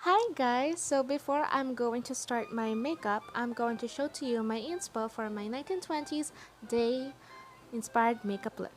Hi guys, so before I'm going to start my makeup, I'm going to show to you my inspo for my 1920s day inspired makeup look.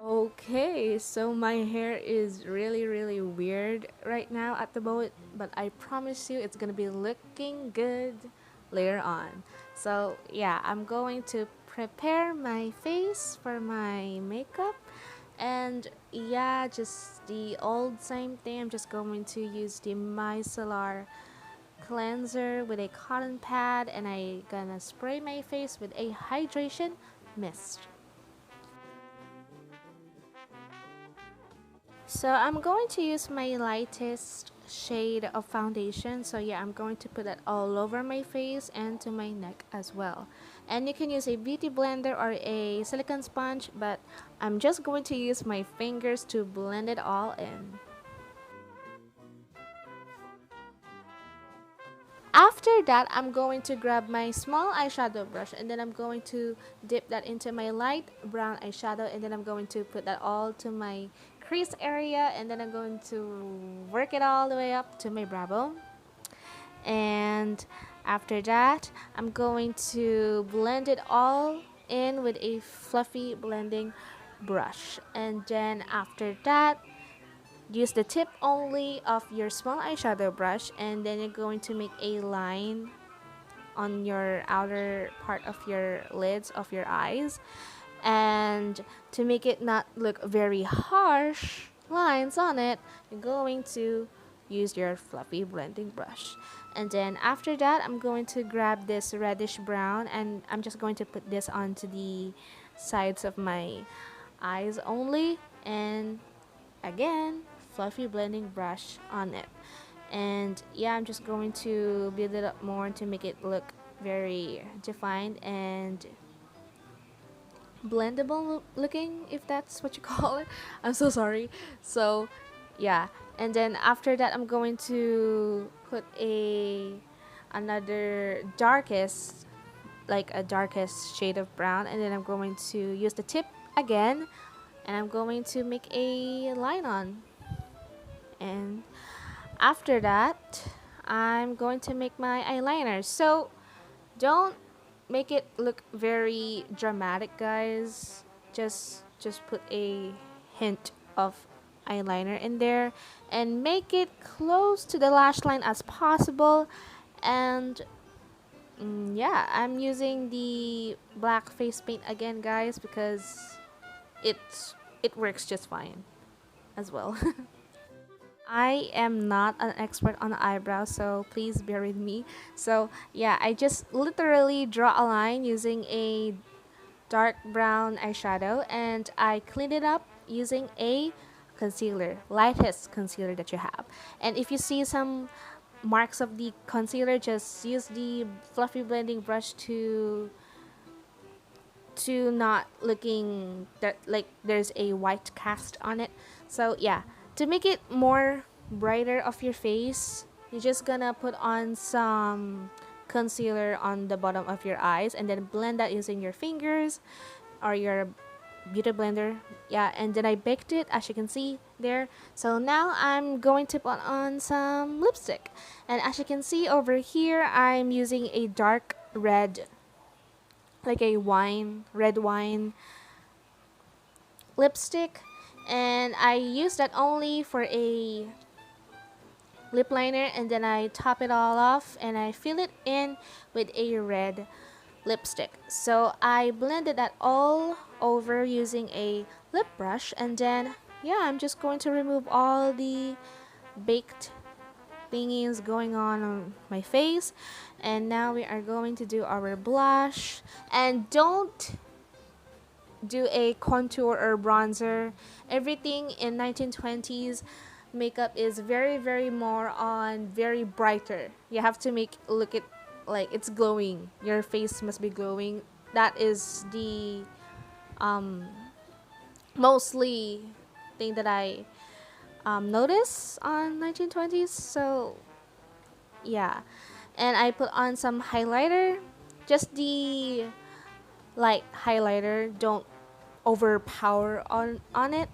Okay, so my hair is really weird right now at the moment, but I promise you it's gonna be looking good later on. So yeah, I'm going to prepare my face for my makeup, and yeah, just the old same thing. I'm just going to use the micellar cleanser with a cotton pad, and I gonna spray my face with a hydration mist. So I'm going to use my lightest shade of foundation. So yeah, I'm going to put that all over my face and to my neck as well. And you can use a beauty blender or a silicone sponge, but I'm just going to use my fingers to blend it all in. After that, I'm going to grab my small eyeshadow brush, and then I'm going to dip that into my light brown eyeshadow, and then I'm going to put that all to my crease area, and then I'm going to work it all the way up to my brow bone. And after that, I'm going to blend it all in with a fluffy blending brush. And then after that, use the tip only of your small eyeshadow brush, and then you're going to make a line on your outer part of your lids of your eyes. And to make it not look very harsh lines on it, you're going to use your fluffy blending brush. And then after that, I'm going to grab this reddish brown, and I'm just going to put this onto the sides of my eyes only, and again, fluffy blending brush on it. And yeah, I'm just going to build it up more to make it look very defined and blendable looking, if that's what you call it. I'm so sorry. So yeah, and then after that, I'm going to put a another darkest, like a darkest shade of brown, and then I'm going to use the tip again, and I'm going to make a line on. And after that, I'm going to make my eyeliner. So don't make it look very dramatic, guys. Just put a hint of eyeliner in there, and make it close to the lash line as possible. And yeah, I'm using the black face paint again, guys, because it works just fine as well. I am not an expert on eyebrows, so please bear with me. So, yeah, I just literally draw a line using a dark brown eyeshadow, and I clean it up using a concealer, lightest concealer that you have. And if you see some marks of the concealer, just use the fluffy blending brush to not looking that like there's a white cast on it. So yeah, to make it more brighter of your face, you're just gonna put on some concealer on the bottom of your eyes, and then blend that using your fingers or your beauty blender. Yeah, and then I baked it, as you can see there. So now I'm going to put on some lipstick, and as you can see over here, I'm using a dark red, like a red wine lipstick, and I use that only for a lip liner, and then I top it all off and I fill it in with a red lipstick. So I blended that all over using a lip brush, and then yeah, I'm just going to remove all the baked thingies going on my face. And now we are going to do our blush, and don't do a contour or bronzer. Everything in 1920s makeup is very more on very brighter. You have to make look it like it's glowing. Your face must be glowing. That is the um mostly thing that I notice on 1920s. So yeah, and I put on some highlighter, just the light highlighter. Don't overpower on it.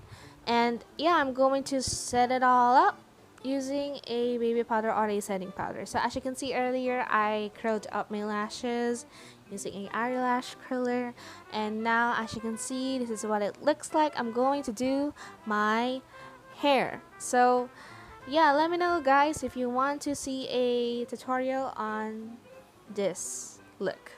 And yeah, I'm going to set it all up using a baby powder or a setting powder. So as you can see earlier, I curled up my lashes using a eyelash curler, and now as you can see, this is what it looks like. I'm going to do my hair. So yeah, let me know guys if you want to see a tutorial on this look.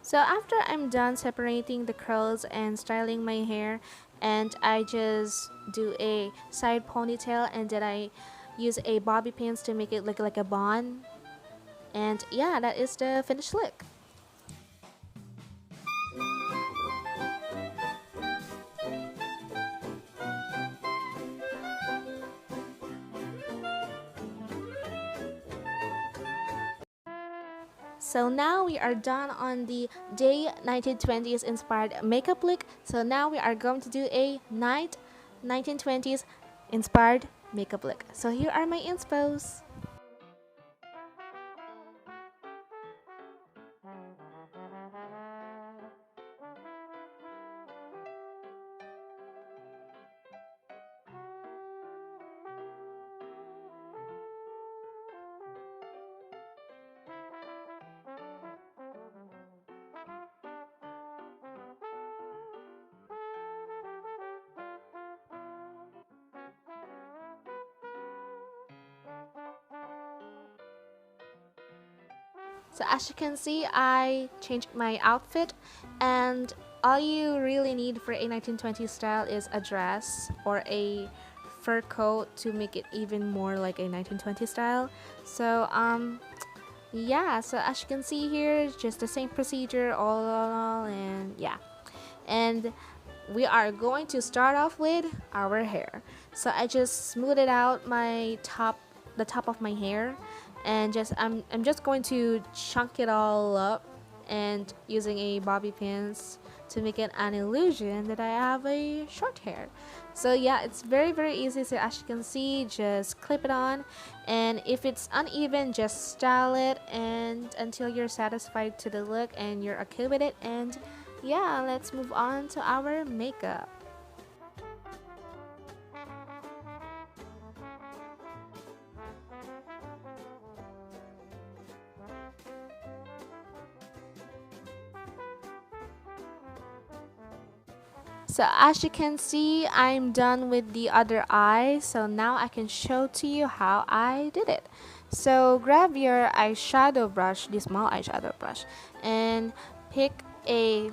So after I'm done separating the curls and styling my hair, and I just do a side ponytail, and then I use a bobby pins to make it look like a bun. And yeah, that is the finished look. So now we are done on the day 1920s inspired makeup look. So now we are going to do a night 1920s inspired makeup look. So here are my inspos. So as you can see, I changed my outfit, and all you really need for a 1920s style is a dress or a fur coat to make it even more like a 1920s style. So yeah, so as you can see here, just the same procedure all, and yeah. And we are going to start off with our hair. So I just smoothed out the top of my hair, and I'm just going to chunk it all up and using a bobby pins to make it an illusion that I have a short hair. So yeah, it's very easy. So as you can see, just clip it on, and if it's uneven, just style it and until you're satisfied to the look and you're okay with it. And yeah, let's move on to our makeup. So as you can see, I'm done with the other eye. So now I can show to you how I did it. So grab your eyeshadow brush, the small eyeshadow brush, and pick a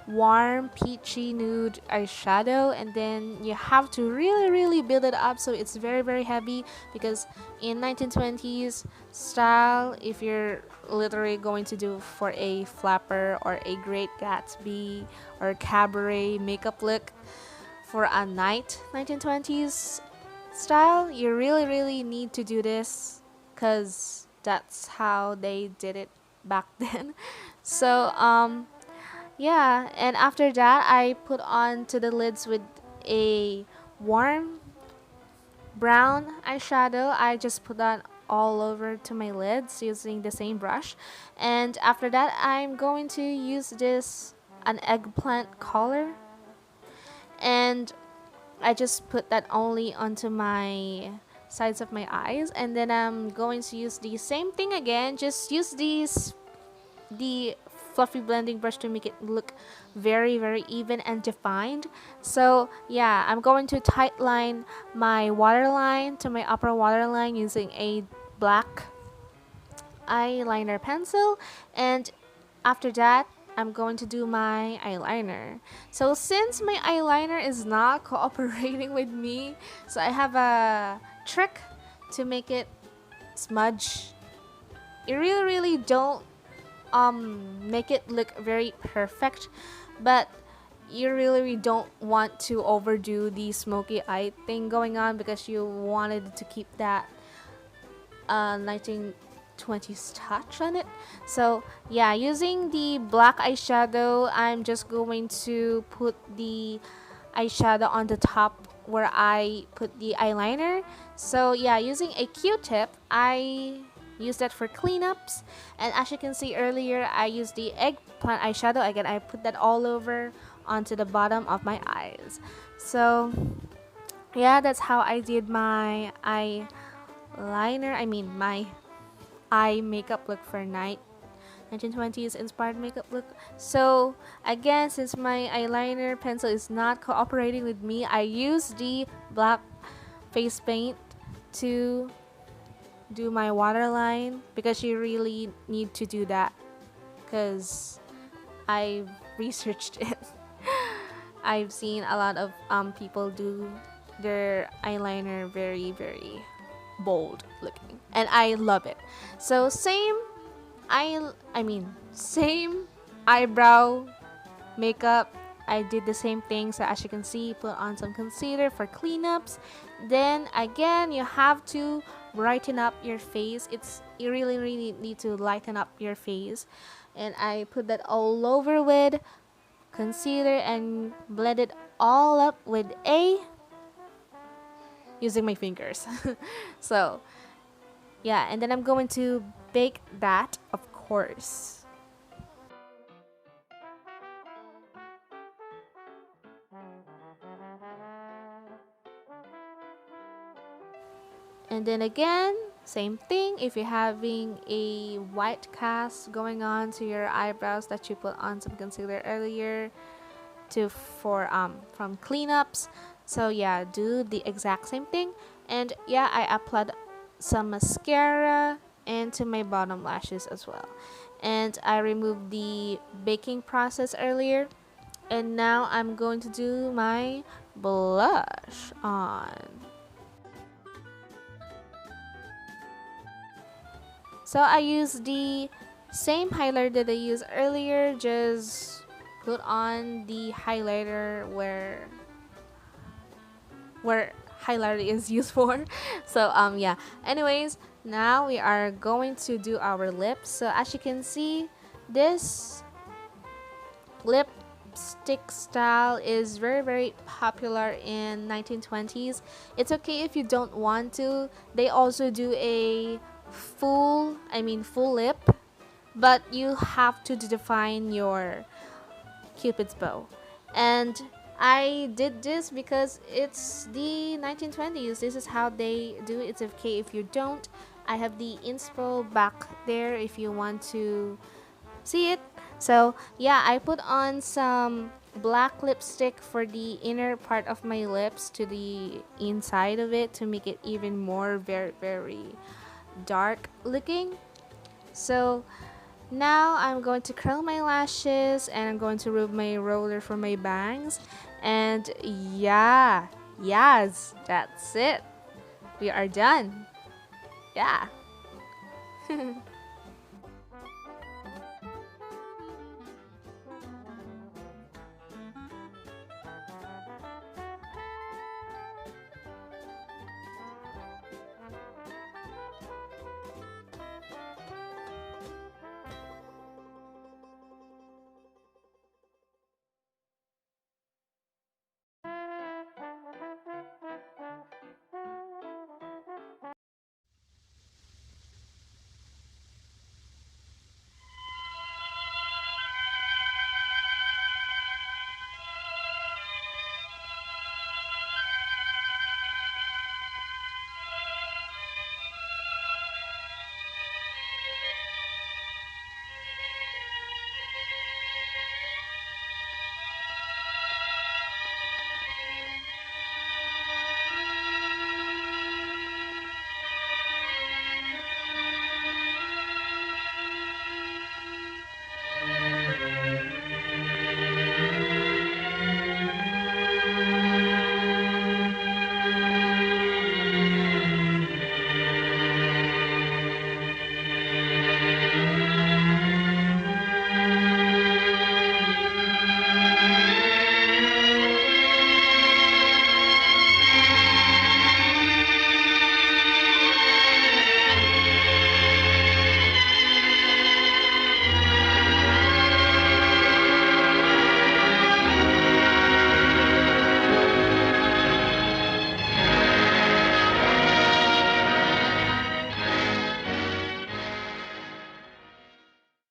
warm peachy nude eyeshadow, and then you have to really build it up so it's very heavy, because in 1920s style, if you're literally going to do for a flapper or a Great Gatsby or cabaret makeup look for a night 1920s style, you really need to do this because that's how they did it back then. So yeah, and after that, I put on to the lids with a warm brown eyeshadow. I just put that all over to my lids using the same brush. And after that, I'm going to use this an eggplant color, and I just put that only onto my sides of my eyes. And then I'm going to use the same thing again, just use the fluffy blending brush to make it look very even and defined. So yeah, I'm going to tight line my waterline to my upper waterline using a black eyeliner pencil, and after that I'm going to do my eyeliner. So since my eyeliner is not cooperating with me, so I have a trick to make it smudge. You really don't make it look very perfect, but you really don't want to overdo the smoky eye thing going on because you wanted to keep that 1920s touch on it. So yeah, using the black eyeshadow, I'm just going to put the eyeshadow on the top where I put the eyeliner. So yeah, using a Q-tip, I use that for cleanups. And as you can see earlier, I used the eggplant eyeshadow. Again, I put that all over onto the bottom of my eyes. So yeah, that's how I did my eyeliner. I mean my eye makeup look for night 1920s inspired makeup look. So again, since my eyeliner pencil is not cooperating with me, I use the black face paint to do my waterline because you really need to do that because I've researched it. I've seen a lot of people do their eyeliner very bold looking, and I love it. So same eyebrow makeup. I did the same thing. So as you can see, put on some concealer for cleanups. Then again, you have to brighten up your face. You really need to lighten up your face, and I put that all over with concealer and blend it all up with using my fingers. So yeah, and then I'm going to bake that, of course. And then again, same thing. If you're having a white cast going on to your eyebrows that you put on some concealer earlier to for from cleanups, so yeah, do the exact same thing. And yeah, I applied some mascara into my bottom lashes as well. And I removed the baking process earlier. And now I'm going to do my blush on. So I use the same highlighter that I used earlier, just put on the highlighter where highlighter is used for. So yeah. Anyways, now we are going to do our lips. So as you can see, this lipstick style is very popular in 1920s. It's okay if you don't want to. They also do a full lip, but you have to define your cupid's bow. And I did this because it's the 1920s. This is how they do it. It's okay if you don't. I have the inspo back there if you want to see it. So yeah, I put on some black lipstick for the inner part of my lips to the inside of it to make it even more very dark looking. So now I'm going to curl my lashes and I'm going to remove my roller for my bangs. And yeah, yes, that's it. We are done. Yeah.